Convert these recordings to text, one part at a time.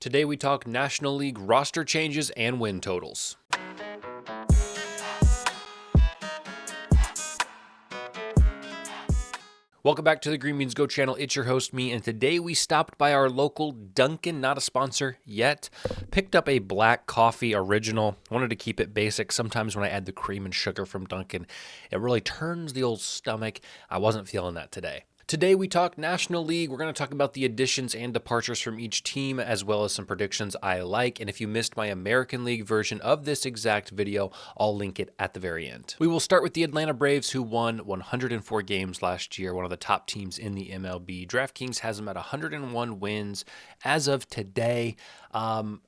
Today we talk National League roster changes and win totals. Welcome back to the Green Beans Go channel. It's your host, me, and today we stopped by our local Dunkin', not a sponsor yet. Picked up a black coffee original. Wanted to keep it basic. Sometimes when I add the cream and sugar from Dunkin', it really turns the old stomach. I wasn't feeling that today. Today we talk National League. We're going to talk about the additions and departures from each team, as well as some predictions I like. And if you missed my American League version of this exact video, I'll link it at the very end. We will start with the Atlanta Braves, who won 104 games last year, one of the top teams in the MLB. DraftKings has them at 101 wins as of today.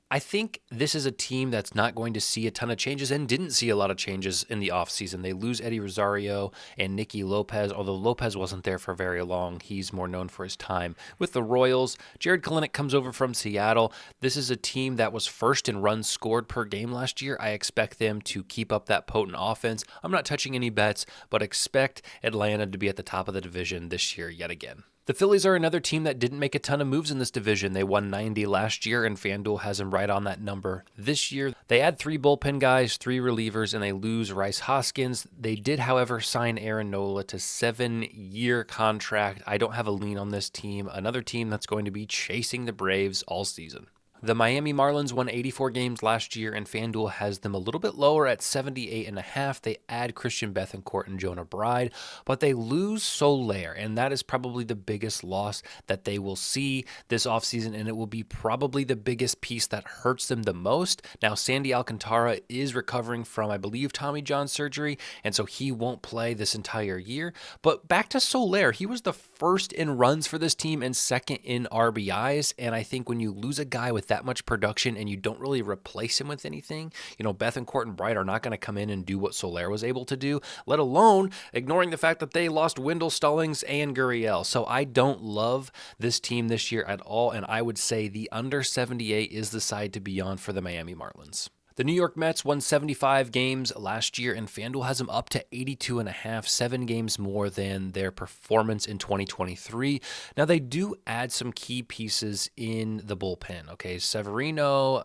I think this is a team that's not going to see a ton of changes and didn't see a lot of changes in the offseason. They lose Eddie Rosario and Nicky Lopez, although Lopez wasn't there for very long. He's more known for his time with the Royals. Jared Kelenic comes over from Seattle. This is a team that was first in runs scored per game last year. I expect them to keep up that potent offense. I'm not touching any bets, but expect Atlanta to be at the top of the division this year yet again. The Phillies are another team that didn't make a ton of moves in this division. They won 90 last year, and FanDuel has them right on that number this year. They add 3 bullpen guys, 3 relievers, and they lose Rhys Hoskins. They did, however, sign Aaron Nola to 7-year contract. I don't have a lean on this team. Another team that's going to be chasing the Braves all season. The Miami Marlins won 84 games last year, and FanDuel has them a little bit lower at 78.5. They add Christian Bethancourt and Jonah Bride, but they lose Soler, and that is probably the biggest loss that they will see this offseason, and it will be probably the biggest piece that hurts them the most. Now, Sandy Alcantara is recovering from, I believe, Tommy John surgery, and so he won't play this entire year. But back to Soler, he was the first in runs for this team and second in RBIs, and I think when you lose a guy with that much production and you don't really replace him with anything, Bethancourt and Bright are not going to come in and do what Soler was able to do, let alone ignoring the fact that they lost Wendell Stallings and Gurriel. So I don't love this team this year at all, and I would say the under 78 is the side to be on for the Miami Marlins. The New York Mets won 75 games last year, and FanDuel has them up to 82.5, 7 games more than their performance in 2023. Now, they do add some key pieces in the bullpen, okay? Severino,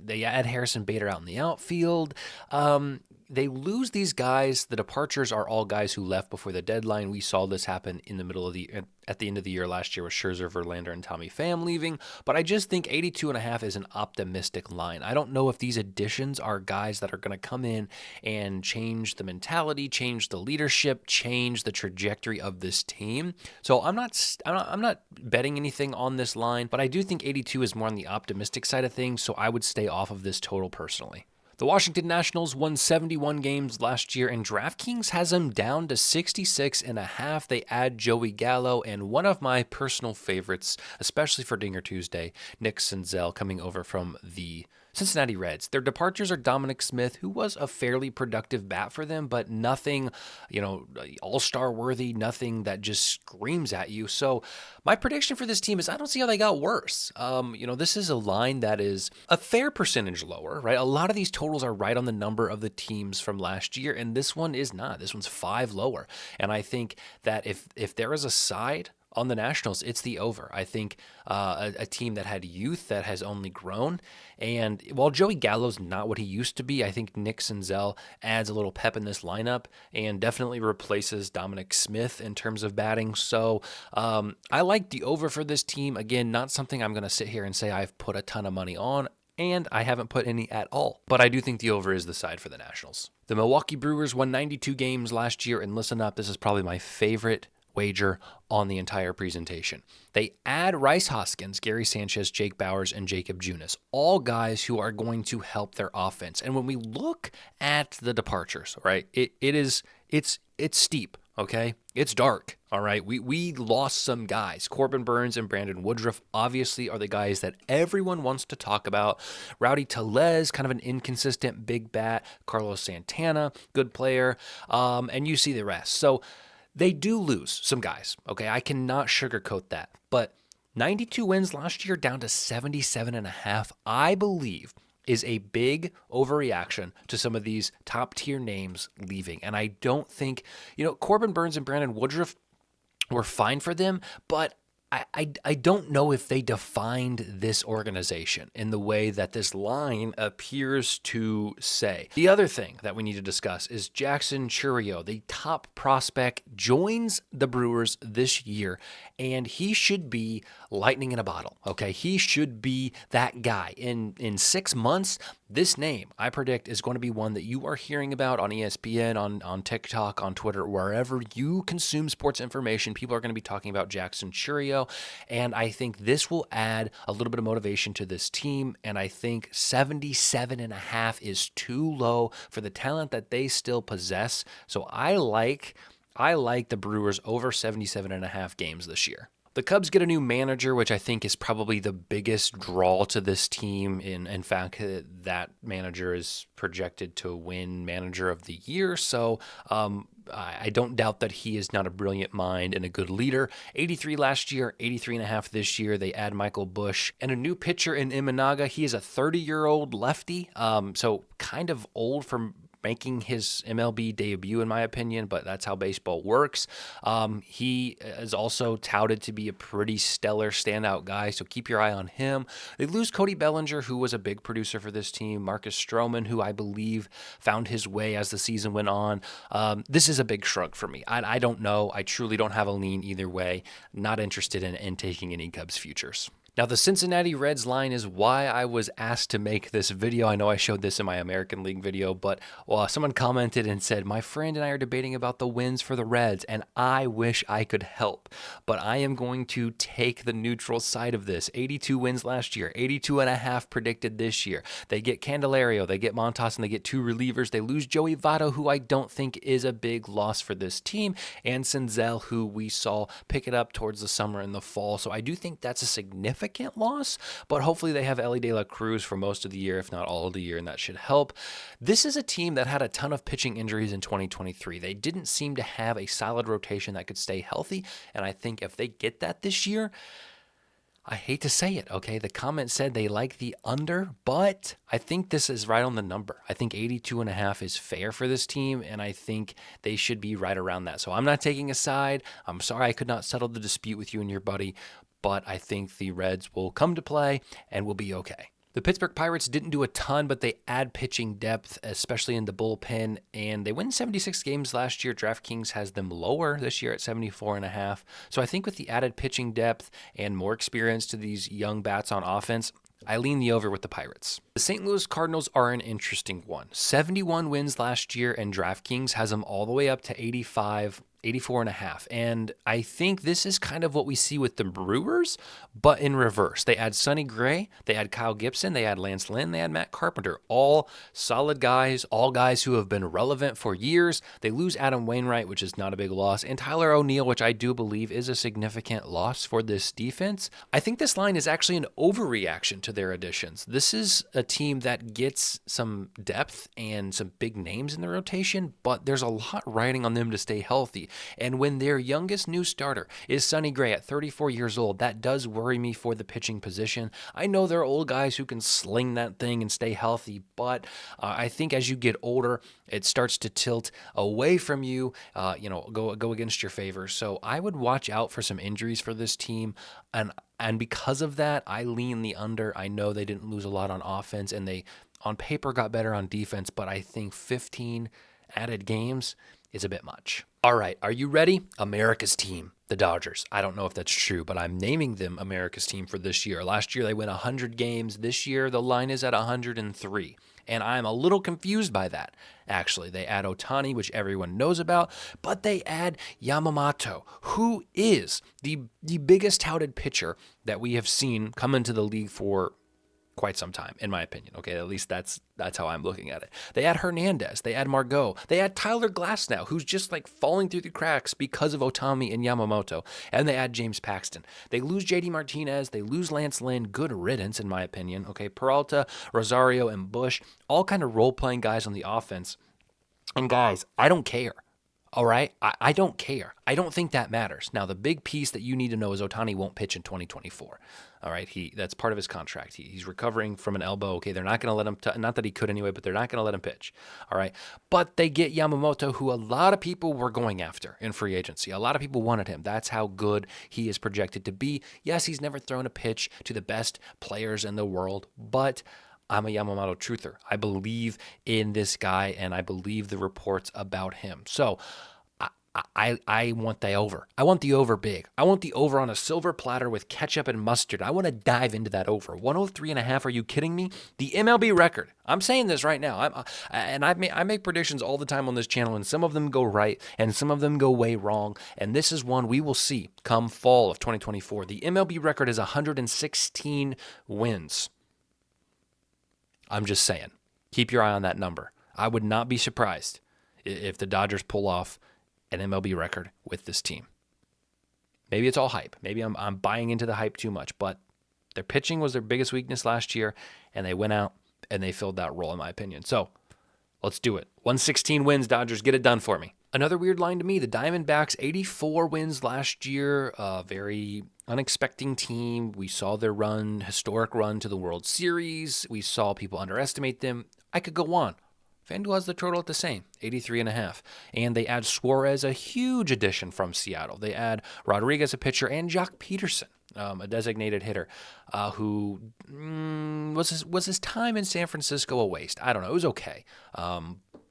they add Harrison Bader out in the outfield. They lose these guys. The departures are all guys who left before the deadline. We saw this happen in the middle of at the end of the year last year with Scherzer, Verlander, and Tommy Pham leaving. But I just think 82.5 is an optimistic line. I don't know if these additions are guys that are going to come in and change the mentality, change the leadership, change the trajectory of this team. So I'm not betting anything on this line, but I do think 82 is more on the optimistic side of things. So I would stay off of this total personally. The Washington Nationals won 71 games last year, and DraftKings has them down to 66.5. They add Joey Gallo and one of my personal favorites, especially for Dinger Tuesday, Nick Senzel, coming over from the Cincinnati Reds. Their departures are Dominic Smith, who was a fairly productive bat for them, but nothing, all-star worthy, nothing that just screams at you. So my prediction for this team is I don't see how they got worse. This is a line that is a fair percentage lower, right? A lot of these totals are right on the number of the teams from last year, and this one is not. This one's 5 lower. And I think that if there is a side on the Nationals, it's the over. I think a team that had youth that has only grown. And while Joey Gallo's not what he used to be, I think Nick Senzel adds a little pep in this lineup and definitely replaces Dominic Smith in terms of batting. So I like the over for this team. Again, not something I'm going to sit here and say I've put a ton of money on, and I haven't put any at all. But I do think the over is the side for the Nationals. The Milwaukee Brewers won 92 games last year, and listen up, this is probably my favorite wager on the entire presentation. They add Rhys Hoskins, Gary Sanchez, Jake Bauers, and Jacob Junis, all guys who are going to help their offense. And when we look at the departures, right, it's steep, okay? It's dark, all right? We lost some guys. Corbin Burns and Brandon Woodruff obviously are the guys that everyone wants to talk about. Rowdy Tellez, kind of an inconsistent big bat. Carlos Santana, good player. And you see the rest. So they do lose some guys, okay? I cannot sugarcoat that. But 92 wins last year down to 77.5, I believe, is a big overreaction to some of these top-tier names leaving. And I don't think, Corbin Burns and Brandon Woodruff were fine for them, but I don't know if they defined this organization in the way that this line appears to say. The other thing that we need to discuss is Jackson Chourio, the top prospect, joins the Brewers this year, and he should be lightning in a bottle, okay? He should be that guy. In 6 months, this name, I predict, is going to be one that you are hearing about on ESPN, on TikTok, on Twitter, wherever you consume sports information. People are going to be talking about Jackson Chourio, and I think this will add a little bit of motivation to this team, and I think 77.5 is too low for the talent that they still possess. So I like the Brewers over 77.5 games this year. The Cubs get a new manager, which I think is probably the biggest draw to this team. In fact, that manager is projected to win Manager of the Year. So I don't doubt that he is not a brilliant mind and a good leader. 83 last year, 83.5 this year. They add Michael Busch and a new pitcher in Imanaga. He is a 30-year-old lefty, so kind of old for making his MLB debut, in my opinion, but that's how baseball works. He is also touted to be a pretty stellar standout guy, so keep your eye on him. They lose Cody Bellinger, who was a big producer for this team. Marcus Stroman, who I believe found his way as the season went on. This is a big shrug for me. I don't know. I truly don't have a lean either way. Not interested in taking any Cubs futures. Now, the Cincinnati Reds line is why I was asked to make this video. I know I showed this in my American League video, but someone commented and said, my friend and I are debating about the wins for the Reds, and I wish I could help. But I am going to take the neutral side of this. 82 wins last year, 82.5 predicted this year. They get Candelario, they get Montas, and they get 2 relievers. They lose Joey Votto, who I don't think is a big loss for this team, and Senzel, who we saw pick it up towards the summer and the fall. So I do think that's a significant loss, but hopefully they have Elly De La Cruz for most of the year, if not all of the year, and that should help. This is a team that had a ton of pitching injuries in 2023. They didn't seem to have a solid rotation that could stay healthy, and I think if they get that this year, I hate to say it, okay? The comment said they like the under, but I think this is right on the number. I think 82.5 is fair for this team, and I think they should be right around that. So I'm not taking a side. I'm sorry I could not settle the dispute with you and your buddy, but I think the Reds will come to play and will be okay. The Pittsburgh Pirates didn't do a ton, but they add pitching depth, especially in the bullpen, and they win 76 games last year. DraftKings has them lower this year at 74.5. So I think with the added pitching depth and more experience to these young bats on offense, I lean the over with the Pirates. The St. Louis Cardinals are an interesting one. 71 wins last year, and DraftKings has them all the way up to 84.5. And I think this is kind of what we see with the Brewers, but in reverse. They add Sonny Gray, they add Kyle Gibson, they add Lance Lynn, they add Matt Carpenter. All solid guys, all guys who have been relevant for years. They lose Adam Wainwright, which is not a big loss, and Tyler O'Neill, which I do believe is a significant loss for this defense. I think this line is actually an overreaction to their additions. This is a team that gets some depth and some big names in the rotation, but there's a lot riding on them to stay healthy. And when their youngest new starter is Sonny Gray at 34 years old, that does worry me for the pitching position. I know there are old guys who can sling that thing and stay healthy, but I think as you get older, it starts to tilt away from you, go against your favor. So I would watch out for some injuries for this team. And because of that, I lean the under. I know they didn't lose a lot on offense, and they, on paper, got better on defense, but I think 15 added games is a bit much. All right, are you ready? America's team, the Dodgers. I don't know if that's true, but I'm naming them America's team for this year. Last year, they went 100 games. This year, the line is at 103. And I'm a little confused by that, actually. They add Ohtani, which everyone knows about, but they add Yamamoto, who is the biggest touted pitcher that we have seen come into the league for quite some time, in my opinion. Okay, at least that's how I'm looking at it. They add Hernandez, they add Margot, they add Tyler Glasnow, who's just like falling through the cracks because of Ohtani and Yamamoto, and they add James Paxton. They lose JD Martinez, they lose Lance Lynn, good riddance in my opinion. Okay, Peralta, Rosario, and Bush, all kind of role-playing guys on the offense. And guys, I don't care. All right. I don't care. I don't think that matters. Now, the big piece that you need to know is Ohtani won't pitch in 2024. All right. That's part of his contract. He's recovering from an elbow. Okay. They're not going to let him, not that he could anyway, but they're not going to let him pitch. All right. But they get Yamamoto, who a lot of people were going after in free agency. A lot of people wanted him. That's how good he is projected to be. Yes, he's never thrown a pitch to the best players in the world, but I'm a Yamamoto truther. I believe in this guy, and I believe the reports about him. So I want the over. I want the over big. I want the over on a silver platter with ketchup and mustard. I want to dive into that over. 103.5, are you kidding me? The MLB record. I'm saying this right now. I make predictions all the time on this channel, and some of them go right, and some of them go way wrong. And this is one we will see come fall of 2024. The MLB record is 116 wins. I'm just saying, keep your eye on that number. I would not be surprised if the Dodgers pull off an MLB record with this team. Maybe it's all hype. Maybe I'm buying into the hype too much, but their pitching was their biggest weakness last year, and they went out and they filled that role, in my opinion. So let's do it. 116 wins, Dodgers. Get it done for me. Another weird line to me, the Diamondbacks, 84 wins last year, a very unexpected team. We saw their historic run to the World Series. We saw people underestimate them. I could go on. FanDuel has the total at the same, 83.5. And they add Suarez, a huge addition from Seattle. They add Rodriguez, a pitcher, and Jock Peterson, a designated hitter, who was his time in San Francisco a waste? I don't know. It was okay.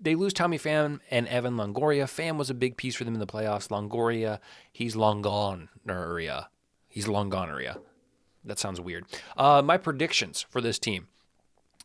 They lose Tommy Pham and Evan Longoria. Pham was a big piece for them in the playoffs. Longoria, he's long gone. He's long gone. That sounds weird. My predictions for this team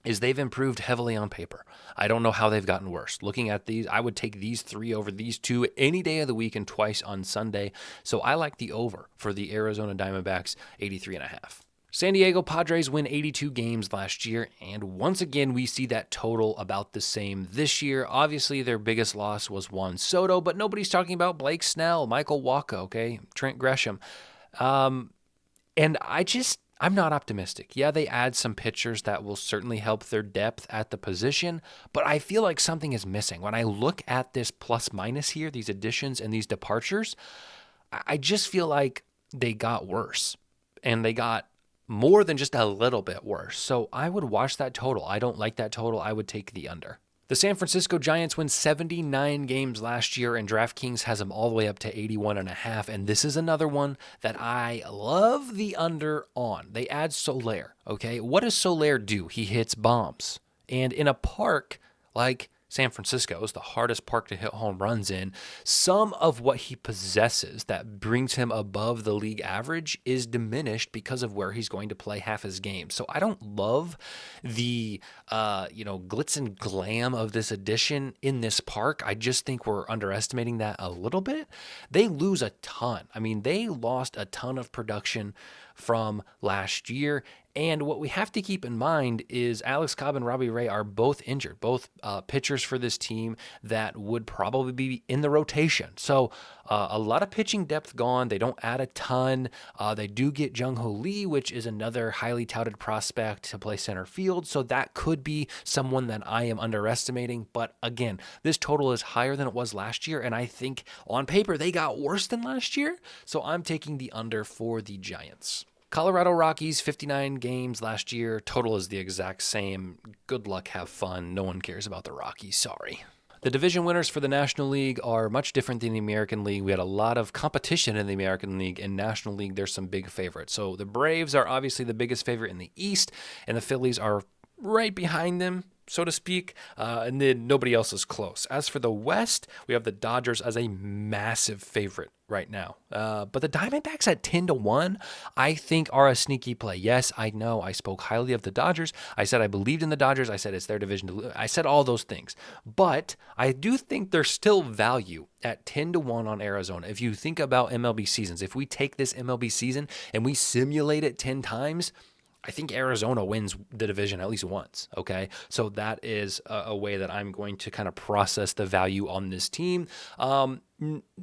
is they've improved heavily on paper. I don't know how they've gotten worse. Looking at these, I would take these three over these two any day of the week and twice on Sunday. So I like the over for the Arizona Diamondbacks, 83.5. San Diego Padres win 82 games last year, and once again, we see that total about the same this year. Obviously, their biggest loss was Juan Soto, but nobody's talking about Blake Snell, Michael Wacha, okay, Trent Gresham. And I'm not optimistic. Yeah, they add some pitchers that will certainly help their depth at the position, but I feel like something is missing. When I look at this plus minus here, these additions and these departures, I just feel like they got worse, and they got more than just a little bit worse. So I would watch that total. I don't like that total. I would take the under. The San Francisco Giants win 79 games last year, and DraftKings has them all the way up to 81.5. And this is another one that I love the under on. They add Soler, okay? What does Soler do? He hits bombs. And in a park like San Francisco is the hardest park to hit home runs in. Some of what he possesses that brings him above the league average is diminished because of where he's going to play half his game. So I don't love the glitz and glam of this addition in this park. I just think we're underestimating that a little bit. They lose a ton. I mean, they lost a ton of production from last year. And what we have to keep in mind is Alex Cobb and Robbie Ray are both injured, both pitchers for this team that would probably be in the rotation. So a lot of pitching depth gone. They don't add a ton. They do get Jung-Ho Lee, which is another highly touted prospect to play center field. So that could be someone that I am underestimating. But again, this total is higher than it was last year. And I think on paper, they got worse than last year. So I'm taking the under for the Giants. Colorado Rockies, 59 games last year. Total is the exact same. Good luck, have fun. No one cares about the Rockies, sorry. The division winners for the National League are much different than the American League. We had a lot of competition in the American League. In National League, there's some big favorites. So the Braves are obviously the biggest favorite in the East, and the Phillies are right behind them, so to speak, and then nobody else is close. As for the West, we have the Dodgers as a massive favorite right now. But the Diamondbacks at 10-1, I think are a sneaky play. Yes, I know I spoke highly of the Dodgers. I said I believed in the Dodgers. I said it's their division to lose. I said all those things. But I do think there's still value at 10-1 on Arizona. If you think about MLB seasons, if we take this MLB season and we simulate it 10 times, I think Arizona wins the division at least once, okay? So that is a way that I'm going to kind of process the value on this team.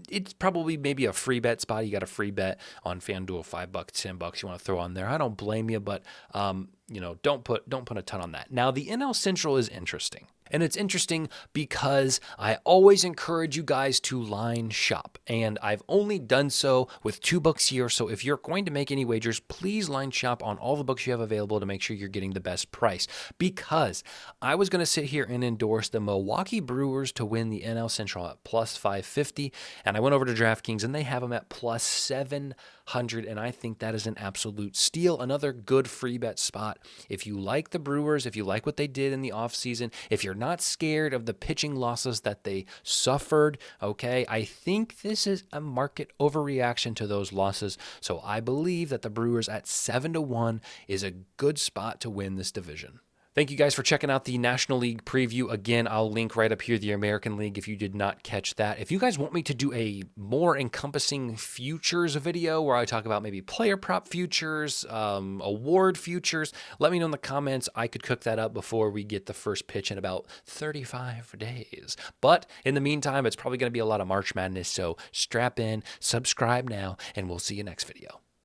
it's probably maybe a free bet spot. You got a free bet on FanDuel, $5, $10 you want to throw on there. I don't blame you, but don't put a ton on that. Now the NL Central is interesting. And it's interesting because I always encourage you guys to line shop. And I've only done so with $2 here. So if you're going to make any wagers, please line shop on all the books you have available to make sure you're getting the best price. Because I was going to sit here and endorse the Milwaukee Brewers to win the NL Central at plus 550. And I went over to DraftKings and they have them at plus 700. And I think that is an absolute steal. Another good free bet spot. If you like the Brewers, if you like what they did in the offseason, if you're not scared of the pitching losses that they suffered, okay, I think this is a market overreaction to those losses. So I believe that the Brewers at 7-1 is a good spot to win this division. Thank you guys for checking out the National League preview. Again, I'll link right up here the American League if you did not catch that. If you guys want me to do a more encompassing futures video where I talk about maybe player prop futures, award futures, let me know in the comments. I could cook that up before we get the first pitch in about 35 days. But in the meantime, it's probably going to be a lot of March Madness, so strap in, subscribe now, and we'll see you next video.